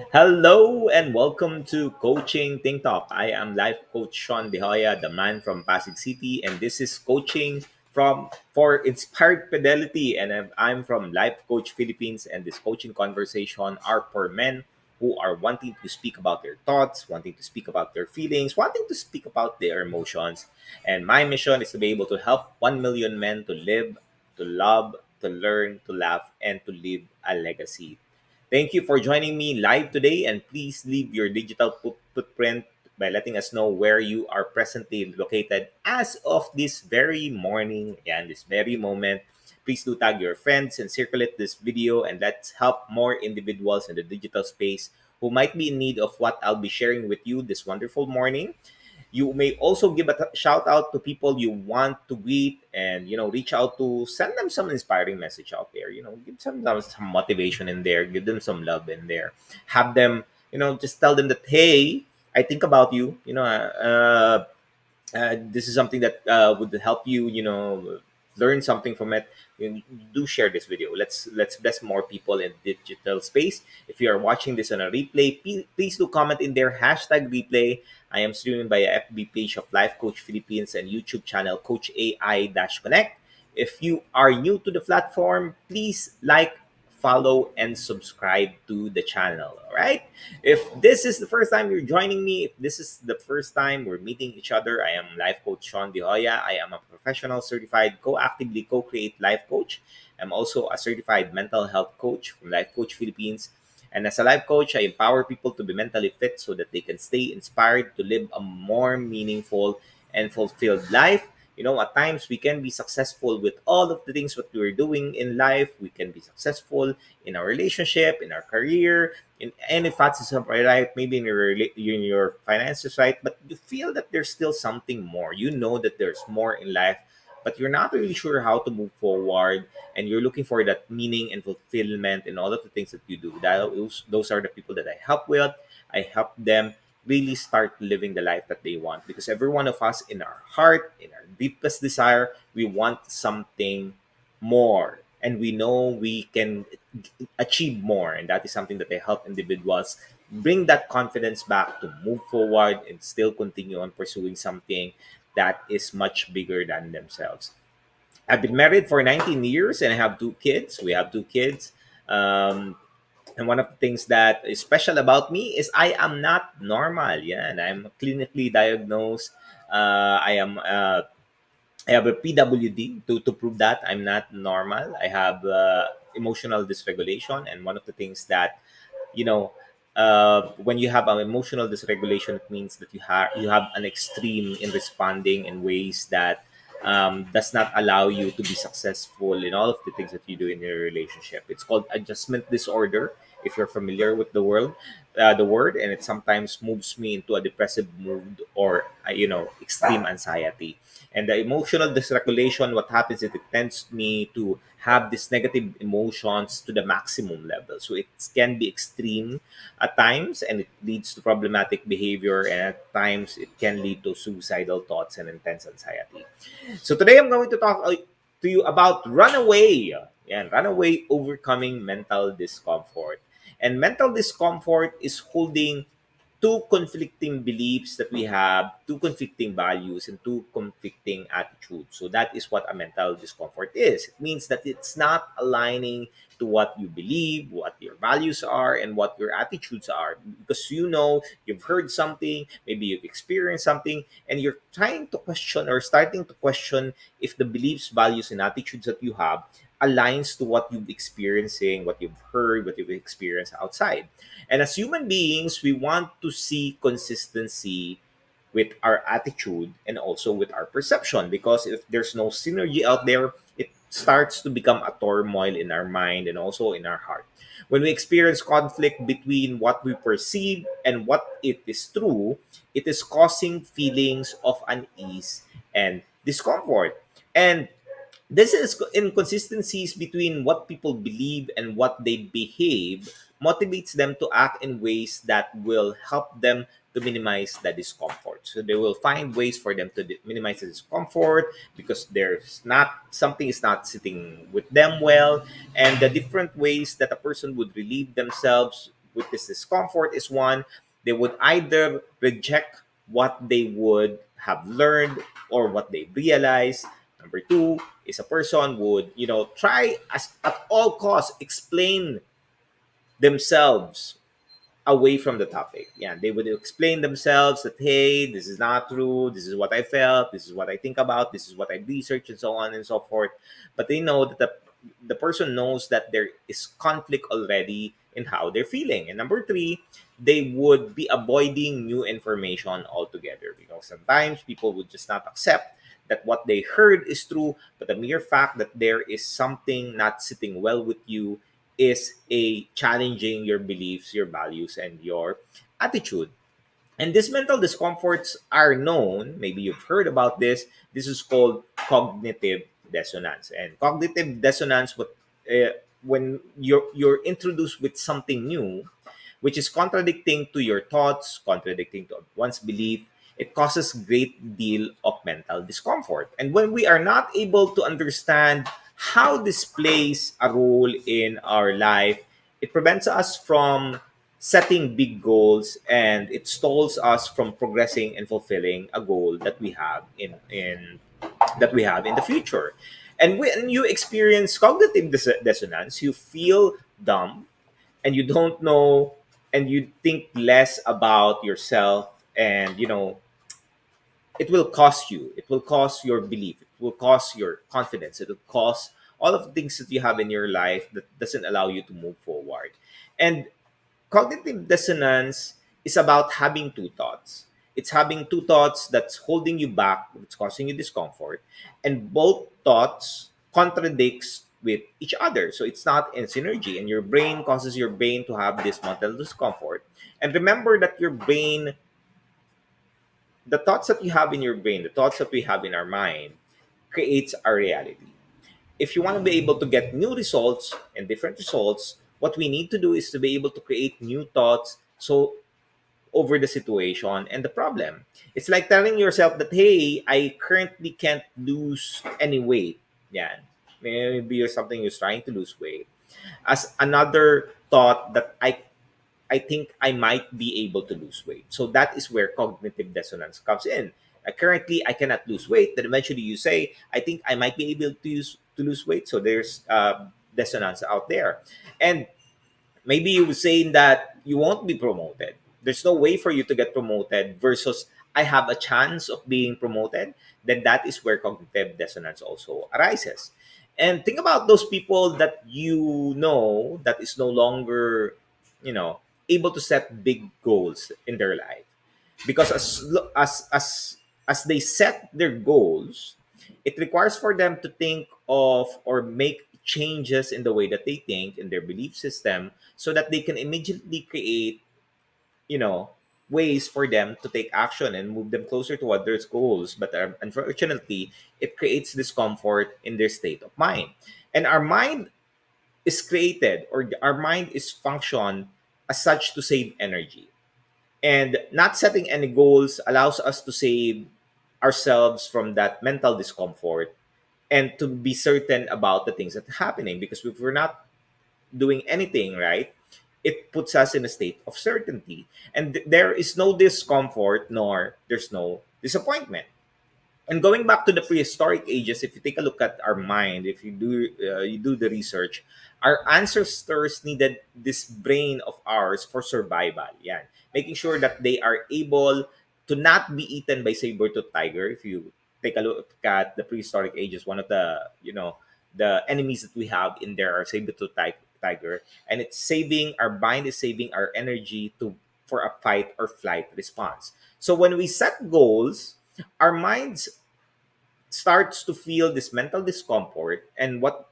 Hello and welcome to Coaching Think Talk. I am life coach Shaun de Joya, the man from Pasig City, and this is coaching from for Inspired Fidelity. And I'm from Life Coach Philippines, and this coaching conversation are for men who are wanting to speak about their thoughts, wanting to speak about their feelings, wanting to speak about their emotions. And my mission is to be able to help 1 million men to live, to love, to learn, to laugh, and to leave a legacy. Thank you for joining me live today, and please leave your digital footprint by letting us know where you are presently located as of this very morning and this very moment. Please do tag your friends and circulate this video, and let's help more individuals in the digital space who might be in need of what I'll be sharing with you this wonderful morning. You may also give a shout out to people you want to greet, and reach out to send them some inspiring message out there. Give some motivation in there, give them some love in there. Have them, just tell them that, hey, I think about you. This is something that would help you, learn something from it. You do share this video. Let's bless more people in digital space. If you are watching this on a replay, please do comment in there hashtag replay. I am streaming by a FB page of Life Coach Philippines and YouTube channel Coach AI-Connect. If you are new to the platform, please like, follow, and subscribe to the channel. All right. If this is the first time you're joining me, if this is the first time we're meeting each other, I am Life Coach Shaun de Joya. I am a professional certified co-actively co-create life coach. I'm also a certified mental health coach from Life Coach Philippines. And as a life coach, I empower people to be mentally fit so that they can stay inspired to live a more meaningful and fulfilled life. At times we can be successful with all of the things what we're doing in life. We can be successful in our relationship, in our career, in any facets of our life, maybe in your finances, right? But you feel that there's still something more. You know that there's more in life, but you're not really sure how to move forward, and you're looking for that meaning and fulfillment in all of the things that you do. Those are the people that I help with. I help them really start living the life that they want, because every one of us, in our heart, in our deepest desire, we want something more, and we know we can achieve more, and that is something that they help individuals bring that confidence back to move forward and still continue on pursuing something that is much bigger than themselves. I've been married for 19 years and I have two kids. We have two kids. um, and one of the things that is special about me is I am not normal. Yeah, and I'm clinically diagnosed. I have a PWD to prove that I'm not normal. I have emotional dysregulation, and one of the things that, you know, when you have an emotional dysregulation, it means that you have an extreme in responding in ways that does not allow you to be successful in all of the things that you do in your relationship. It's called adjustment disorder. If you're familiar with the word, and it sometimes moves me into a depressive mood or extreme anxiety. And the emotional dysregulation, what happens is it tends me to have these negative emotions to the maximum level. So it can be extreme at times, and it leads to problematic behavior, and at times it can lead to suicidal thoughts and intense anxiety. So today I'm going to talk to you about runaway. And runaway overcoming mental discomfort. And mental discomfort is holding two conflicting beliefs that we have, two conflicting values, and two conflicting attitudes. So that is what a mental discomfort is. It means that it's not aligning to what you believe, what your values are, and what your attitudes are. Because you've heard something, maybe you've experienced something, and you're trying to question or starting to question if the beliefs, values, and attitudes that you have aligns to what you've experiencing, what you've heard, what you've experienced outside. And as human beings, we want to see consistency with our attitude and also with our perception, because if there's no synergy out there, it starts to become a turmoil in our mind and also in our heart. When we experience conflict between what we perceive and what it is true, it is causing feelings of unease and discomfort. And this is inconsistencies between what people believe and what they behave motivates them to act in ways that will help them to minimize the discomfort. So they will find ways for them to minimize the discomfort because there's not something is not sitting with them well, and the different ways that a person would relieve themselves with this discomfort is one, they would either reject what they would have learned or what they realize. Number two is a person would, try as at all costs explain themselves away from the topic. Yeah, they would explain themselves that, hey, this is not true. This is what I felt. This is what I think about. This is what I researched, and so on and so forth. But they know that the person knows that there is conflict already in how they're feeling. And number three, they would be avoiding new information altogether, because sometimes people would just not accept that what they heard is true, but the mere fact that there is something not sitting well with you is a challenging your beliefs, your values, and your attitude. And these mental discomforts are known, maybe you've heard about this. This is called cognitive dissonance. And cognitive dissonance, when you're introduced with something new, which is contradicting to your thoughts, contradicting to one's belief, it causes great deal of mental discomfort. And when we are not able to understand how this plays a role in our life, it prevents us from setting big goals, and it stalls us from progressing and fulfilling a goal that we have in the future. And when you experience cognitive dissonance, you feel dumb, and you don't know, and you think less about yourself, and it will cost you, it will cost your belief, it will cost your confidence, it will cost all of the things that you have in your life that doesn't allow you to move forward. And cognitive dissonance is about having two thoughts. It's having two thoughts that's holding you back, it's causing you discomfort, and both thoughts contradicts with each other. So it's not in synergy, and your brain causes your brain to have this mental discomfort. And remember that your brain, the thoughts that you have in your brain, the thoughts that we have in our mind, creates our reality. If you want to be able to get new results and different results, what we need to do is to be able to create new thoughts so over the situation and the problem. It's like telling yourself that, hey, I currently can't lose any weight. Yeah. Maybe you're something you're trying to lose weight. As another thought that I think I might be able to lose weight. So that is where cognitive dissonance comes in. Currently, I cannot lose weight. Then eventually, you say, "I think I might be able to lose weight." So there's dissonance out there, and maybe you were saying that you won't be promoted. There's no way for you to get promoted versus I have a chance of being promoted. Then that is where cognitive dissonance also arises. And think about those people that that is no longer, you know, able to set big goals in their life, because as they set their goals, it requires for them to think of or make changes in the way that they think in their belief system, so that they can immediately create, you know, ways for them to take action and move them closer toward their goals. But unfortunately, it creates discomfort in their state of mind. And our mind is created, or our mind is functioned as such to save energy. And not setting any goals allows us to save ourselves from that mental discomfort, and to be certain about the things that are happening. Because if we're not doing anything right, it puts us in a state of certainty. And there is no discomfort, nor there's no disappointment. And going back to the prehistoric ages, if you take a look at our mind, if you do the research, our ancestors needed this brain of ours for survival. Yeah, making sure that they are able to not be eaten by saber-tooth tiger. If you take a look at the prehistoric ages, one of the, the enemies that we have in there are saber-tooth tiger, and it's saving our mind, is saving our energy to for a fight or flight response. So when we set goals, our minds starts to feel this mental discomfort, and what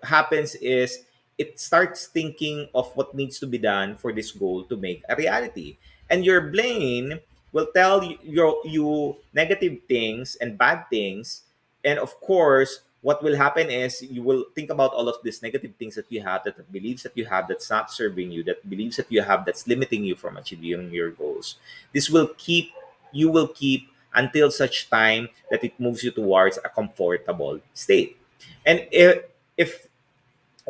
happens is it starts thinking of what needs to be done for this goal to make a reality. And your brain will tell you negative things and bad things. And of course, what will happen is you will think about all of these negative things that you have, that the beliefs that you have that's not serving you, that beliefs that you have that's limiting you from achieving your goals. This will keep you will keep until such time that it moves you towards a comfortable state. And if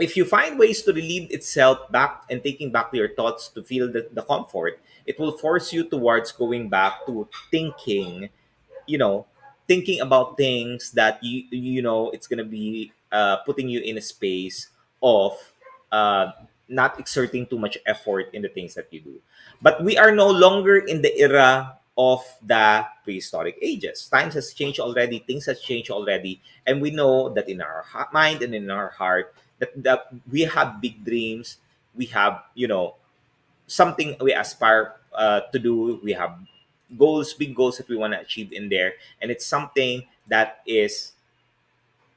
If you find ways to relieve itself back and taking back your thoughts to feel the comfort, it will force you towards going back to thinking, you know, thinking about things that it's going to be putting you in a space of uh, not exerting too much effort in the things that you do. But we are no longer in the era of the prehistoric ages. Times has changed already, things has changed already, and we know that in our mind and in our heart that we have big dreams. We have, something we aspire to do. We have goals, big goals that we want to achieve in there, and it's something that is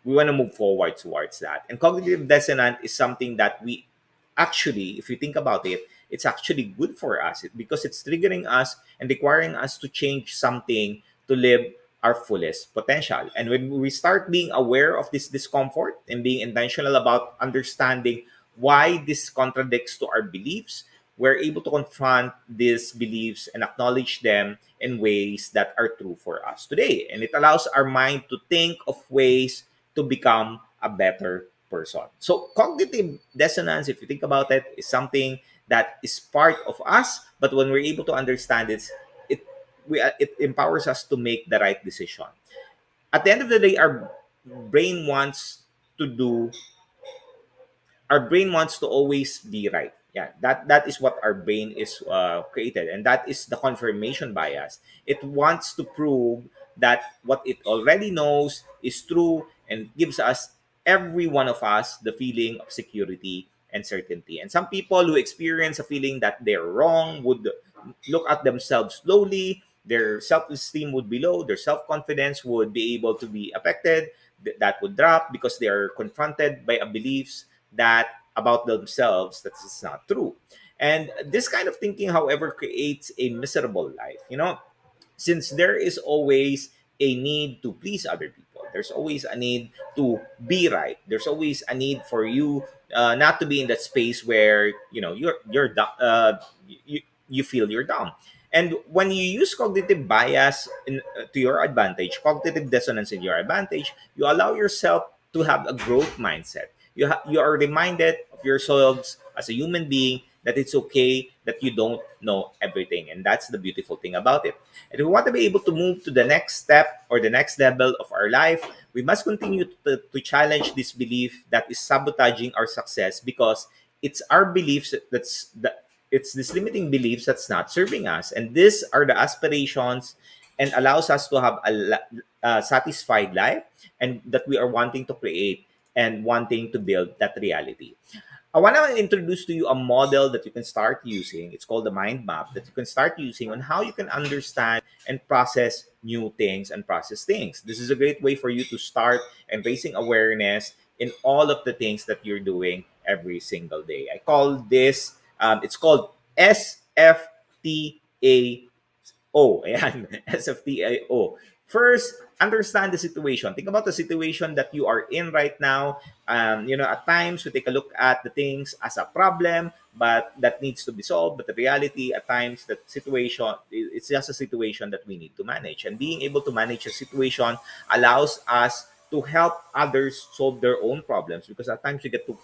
we want to move forward towards that. And cognitive dissonance is something that we actually, if you think about it, it's actually good for us because it's triggering us and requiring us to change something to live our fullest potential. And when we start being aware of this discomfort and being intentional about understanding why this contradicts to our beliefs, we're able to confront these beliefs and acknowledge them in ways that are true for us today. And it allows our mind to think of ways to become a better person. So cognitive dissonance, if you think about it, is something that is part of us, but when we're able to understand it, it it empowers us to make the right decision. At the end of the day, brain wants to do our brain wants to always be right. Yeah, that is what our brain is created, and that is the confirmation bias. It wants to prove that what it already knows is true and gives us, every one of us, the feeling of security and certainty. And some people who experience a feeling that they're wrong would look at themselves slowly. Their self-esteem would be low, their self-confidence would be able to be affected, that would drop because they are confronted by a beliefs that about themselves that is not true. And this kind of thinking, however, creates a miserable life. Since there is always a need to please other people, there's always a need to be right, there's always a need for you not to be in that space where you, you feel you're dumb. And when you use cognitive bias to your advantage, cognitive dissonance in your advantage, you allow yourself to have a growth mindset. You are reminded of yourselves as a human being that it's okay that you don't know everything, and that's the beautiful thing about it. And if we want to be able to move to the next step or the next level of our life, we must continue to challenge this belief that is sabotaging our success, because it's our beliefs it's this limiting beliefs that's not serving us, and these are the aspirations and allows us to have a satisfied life and that we are wanting to create and wanting to build that reality. I want to introduce to you a model that you can start using. It's called the mind map that you can start using on how you can understand and process new things and process things. This is a great way for you to start embracing awareness in all of the things that you're doing every single day. I call this, it's called SFTA Ayan. SFTIO. First, understand the situation. Think about the situation that you are in right now. At times we take a look at the things as a problem, but that needs to be solved. But the reality, at times, that situation, it's just a situation that we need to manage. And being able to manage a situation allows us to help others solve their own problems, because at times we get to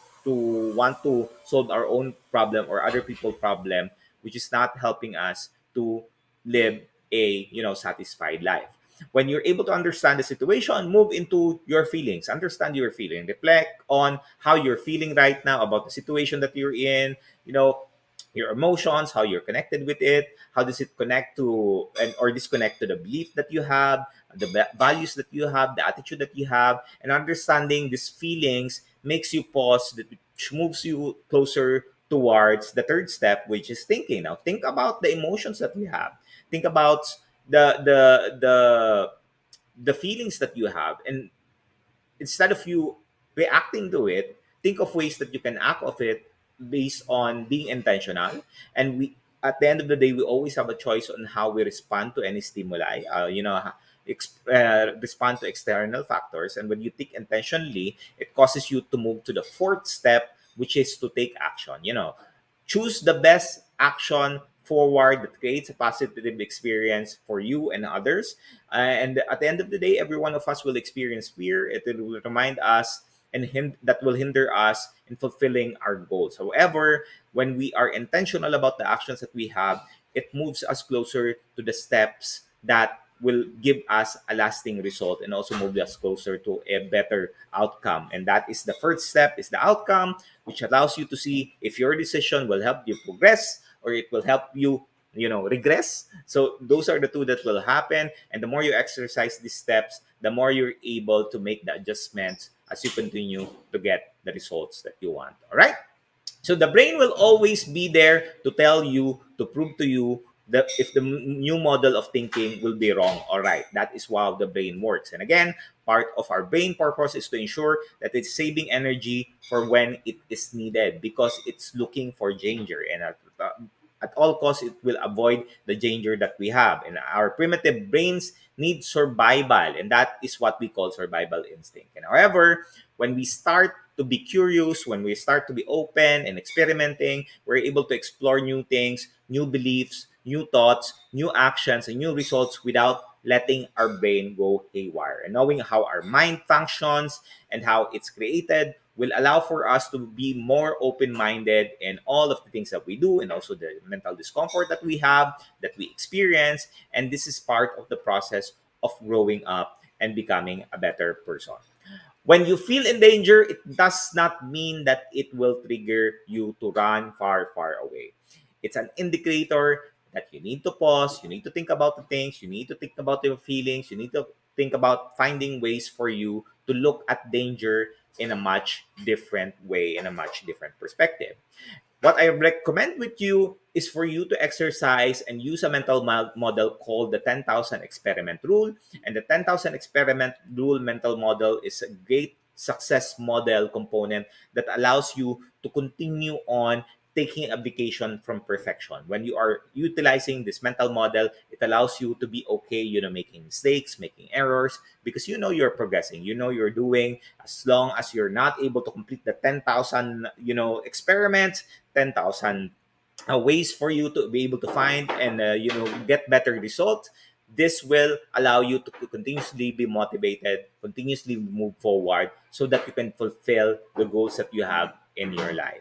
want to solve our own problem or other people's problem, which is not helping us to live a satisfied life. When you're able to understand the situation, move into your feelings, understand your feeling, reflect on how you're feeling right now about the situation that you're in, your emotions, how you're connected with it, how does it connect to and or disconnect to the belief that you have, the values that you have, the attitude that you have. And understanding these feelings makes you pause, which moves you closer towards the third step, which is thinking. Now think about the emotions that you have, think about the the the the feelings that you have, and instead of you reacting to it, think of ways that you can act of it based on being intentional. And we, at the end of the day, we always have a choice on how we respond to any stimuli. Respond to external factors. And when you think intentionally, it causes you to move to the fourth step, which is to take action. Choose the best action forward that creates a positive experience for you and others. And at the end of the day, every one of us will experience fear. It will remind us and that will hinder us in fulfilling our goals. However, when we are intentional about the actions that we have, it moves us closer to the steps that will give us a lasting result and also move us closer to a better outcome. And that is the first step, is the outcome, which allows you to see if your decision will help you progress or it will help you, regress. So those are the two that will happen. And the more you exercise these steps, the more you're able to make the adjustments as you continue to get the results that you want. All right. So the brain will always be there to tell you, to prove to you that if the new model of thinking will be wrong or right. That is how the brain works. And again, part of our brain purpose is to ensure that it's saving energy for when it is needed, because it's looking for danger. And at all costs, it will avoid the danger that we have. And our primitive brains need survival, and that is what we call survival instinct. And however, when we start to be curious, when we start to be open and experimenting, we're able to explore new things, new beliefs, new thoughts, new actions, and new results without letting our brain go haywire. And knowing how our mind functions and how it's created will allow for us to be more open-minded in all of the things that we do, and also the mental discomfort that we have, that we experience. And this is part of the process of growing up and becoming a better person. When you feel in danger, it does not mean that it will trigger you to run far, far away. It's an indicator that you need to pause, you need to think about the things, you need to think about your feelings, you need to think about finding ways for you to look at danger in a much different way, in a much different perspective. What I recommend with you is for you to exercise and use a mental model called the 10,000 experiment rule. And the 10,000 experiment rule mental model is a great success model component that allows you to continue on taking a vacation from perfection. When you are utilizing this mental model, it allows you to be okay, making mistakes, making errors, because you're progressing, you're doing, as long as you're not able to complete the 10,000, experiments, 10,000 ways for you to be able to find and get better results. This will allow you to continuously be motivated, continuously move forward, so that you can fulfill the goals that you have in your life.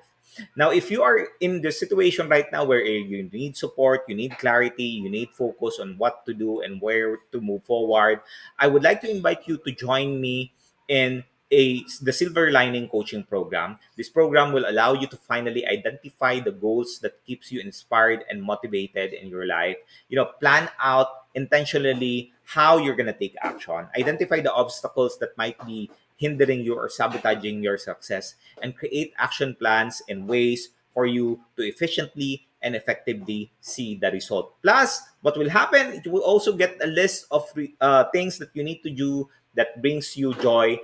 Now, if you are in the situation right now where you need support, you need clarity, you need focus on what to do and where to move forward, I would like to invite you to join me in the Silver Lining Coaching Program. This program will allow you to finally identify the goals that keeps you inspired and motivated in your life. Plan out intentionally how you're going to take action. Identify the obstacles that might be hindering you or sabotaging your success, and create action plans and ways for you to efficiently and effectively see the result. Plus, what will happen, it will also get a list of things that you need to do that brings you joy,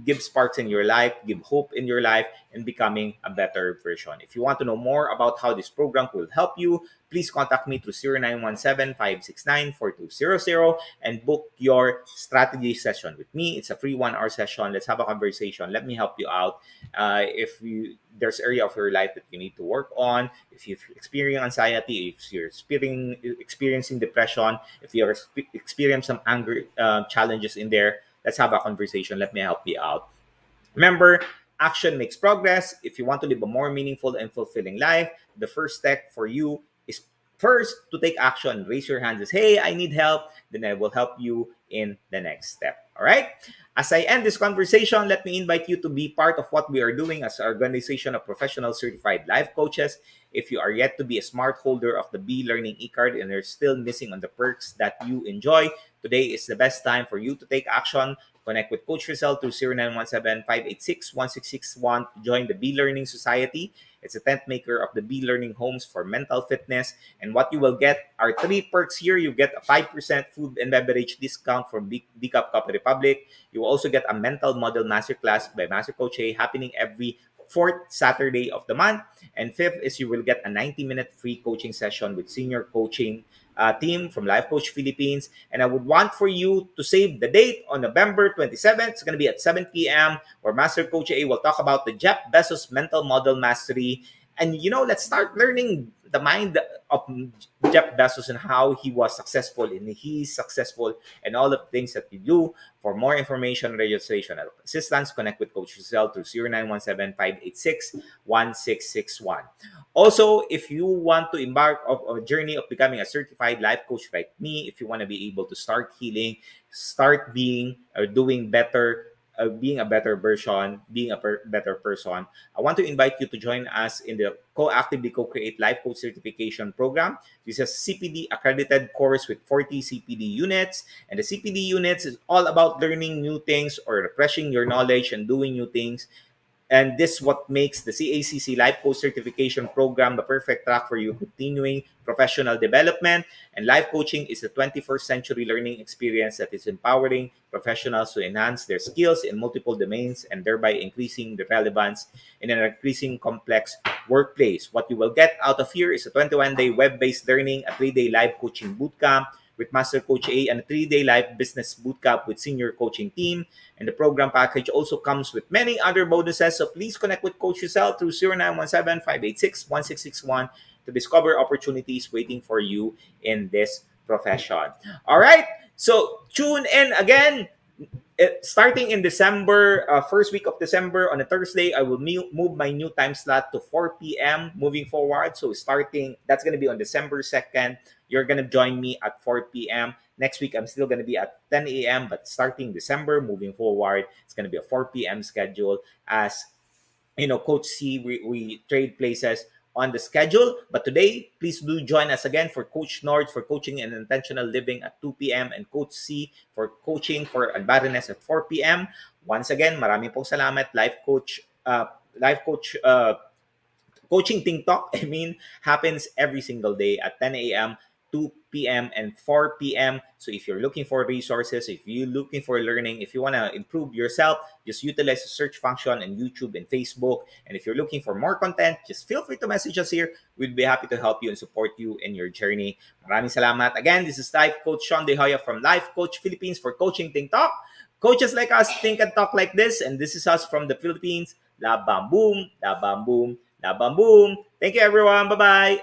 give sparks in your life, give hope in your life, and becoming a better version. If you want to know more about how this program will help you, please contact me through 0917-569-4200 and book your strategy session with me. It's a free 1 hour session. Let's have a conversation. Let me help you out. If there's area of your life that you need to work on, if you're experiencing anxiety, if you're experiencing depression, if you're experiencing some anger challenges in there, let's have a conversation. Let me help you out. Remember, action makes progress. If you want to live a more meaningful and fulfilling life, the first step for you is first to take action. Raise your hand and say, hey, I need help. Then I will help you in the next step. All right? As I end this conversation, let me invite you to be part of what we are doing as an organization of professional certified life coaches. If you are yet to be a smart holder of the Be Learning e-card and you're still missing on the perks that you enjoy, today is the best time for you to take action. Connect with Coach Rizal through 0917-586-1661 to join the Be Learning Society. It's a tent maker of the Be Learning homes for mental fitness. And what you will get are 3 perks here. You get a 5% food and beverage discount from B Cup Coffee Republic. You will also get a mental model masterclass by Master Coach A happening every fourth Saturday of the month. And fifth is you will get a 90-minute free coaching session with senior coaching team from Life Coach Philippines. And I would want for you to save the date on November 27th. It's going to be at 7 p.m. where Master Coach A will talk about the Jeff Bezos Mental Model Mastery. And let's start learning the mind of Jeff Bezos and how he was successful, and he's successful, and all the things that we do. For more information, registration, and assistance, connect with Coach Giselle through 0917-586-1661. Also, if you want to embark of a journey of becoming a certified life coach like me, if you want to be able to start healing, start being or doing better, being a better version, being a better person, I want to invite you to join us in the Co-Actively Co-Create Life Coach Certification Program. This is a CPD accredited course with 40 CPD units. And the CPD units is all about learning new things or refreshing your knowledge and doing new things. And this is what makes the CACC Life Coach Certification Program the perfect track for you continuing professional development. And life coaching is a 21st century learning experience that is empowering professionals to enhance their skills in multiple domains and thereby increasing the relevance in an increasing complex workplace. What you will get out of here is a 21-day web-based learning, a 3-day live coaching bootcamp with Master Coach A, and a 3-day live business bootcamp with senior coaching team. And the program package also comes with many other bonuses. So please connect with Coach Giselle through 0917-586-1661 to discover opportunities waiting for you in this profession. All right. So tune in again. Starting in December, first week of December on a Thursday, I will move my new time slot to 4 p.m. moving forward. So starting, that's going to be on December 2nd. You're going to join me at 4 p.m. Next week, I'm still going to be at 10 a.m. But starting December, moving forward, it's going to be a 4 p.m. schedule. As Coach C, we trade places on the schedule. But today, please do join us again for Coach Nord for coaching and intentional living at 2 p.m. and Coach C for coaching for Albarenes at 4 p.m. Once again, maraming pong salamat, Life Coach Coaching Ting Talk, happens every single day at 10 a.m., 2 p.m., and 4 p.m. So if you're looking for resources, if you're looking for learning, if you want to improve yourself, just utilize the search function in YouTube and Facebook. And if you're looking for more content, just feel free to message us here. We'd be happy to help you and support you in your journey. Maraming salamat. Again, this is Life Coach Shaun de Joya from Life Coach Philippines for Coaching Ting Talk. Coaches like us think and talk like this, and this is us from the Philippines. La bam boom, la bam boom, la bam boom. Thank you, everyone. Bye bye.